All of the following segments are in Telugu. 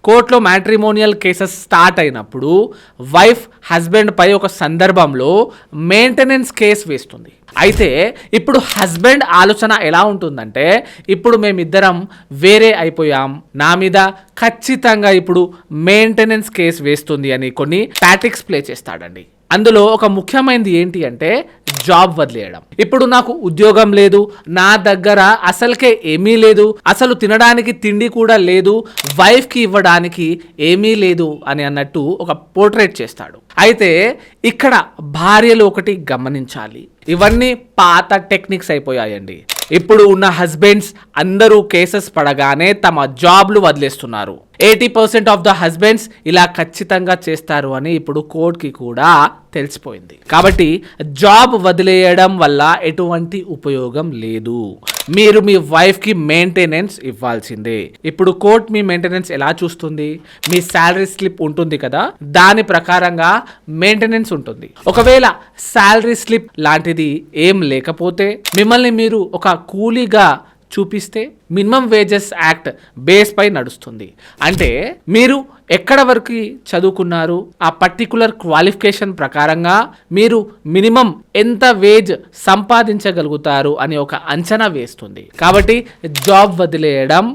కోర్టులో మ్యాట్రిమోనియల్ కేసెస్ స్టార్ట్ అయినప్పుడు వైఫ్ హస్బెండ్ పై ఒక సందర్భంలో మెయింటెనెన్స్ కేసు వేస్తుంది. అయితే ఇప్పుడు హస్బెండ్ ఆలోచన ఎలా ఉంటుందంటే, ఇప్పుడు మేమిద్దరం వేరే అయిపోయాం, నా మీద ఖచ్చితంగా ఇప్పుడు మెయింటెనెన్స్ కేసు వేస్తుంది అని కొన్ని టాటిక్స్ ప్లే చేస్తాడండి. అందులో ఒక ముఖ్యమైనది ఏంటి అంటే జాబ్ వదిలేయడం. ఇప్పుడు నాకు ఉద్యోగం లేదు, నా దగ్గర అసలుకే ఏమీ లేదు, అసలు తినడానికి తిండి కూడా లేదు, వైఫ్కి ఇవ్వడానికి ఏమీ లేదు అని అన్నట్టు ఒక పోర్ట్రేట్ చేస్తాడు. అయితే ఇక్కడ భార్యలు ఒకటి గమనించాలి, ఇవన్నీ పాత టెక్నిక్స్ అయిపోయాయండి. ఇప్పుడు ఉన్న హస్బెండ్స్ అందరూ కేసెస్ పడగానే తమ జాబ్లు వదిలేస్తున్నారు. 80% ఆఫ్ ద హస్బెండ్స్ ఇలా ఖచ్చితంగా చేస్తారు అని ఇప్పుడు కోర్టుకి కూడా తెలిసిపోయింది. కాబట్టి జాబ్ వదిలేయడం వల్ల ఎటువంటి ఉపయోగం లేదు. మీరు మీ వైఫ్కి మెయింటెనెన్స్ ఇవ్వాల్సిందే. ఇప్పుడు కోర్ట్ మీ మెయింటెనెన్స్ ఎలా చూస్తుంది? మీ శాలరీ స్లిప్ ఉంటుంది కదా, దాని ప్రకారంగా మెయింటెనెన్స్ ఉంటుంది. ఒకవేళ శాలరీ స్లిప్ లాంటిది ఏం లేకపోతే, మిమ్మల్ని మీరు ఒక కూలీగా చూపిస్తే మినిమం వేజెస్ యాక్ట్ బేస్ పై నడుస్తుంది. అంటే మీరు ఎక్కడ వరకు చదువుకున్నారు, ఆ పర్టికులర్ క్వాలిఫికేషన్ ప్రకారంగా మీరు మినిమం ఎంత వేజ్ సంపాదించగలుగుతారు అని ఒక అంచనా వేస్తుంది. కాబట్టి జాబ్ వదిలేయడం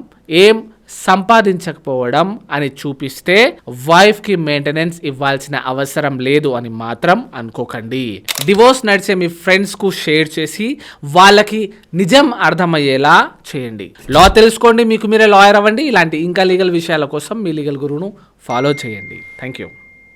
ఏం సంపాదించకపోవడం అని చూపిస్తే వైఫ్కి మెయింటెనెన్స్ ఇవ్వాల్సిన అవసరం లేదు అని మాత్రం అనుకోకండి. డివోర్స్ నడిచే మీ ఫ్రెండ్స్కు షేర్ చేసి వాళ్ళకి నిజం అర్థమయ్యేలా చేయండి. లా తెలుసుకోండి, మీకు మీరే లాయర్ అవ్వండి. ఇలాంటి ఇంకా లీగల్ విషయాల కోసం మీ లీగల్ గురువును ఫాలో చేయండి. Thank you.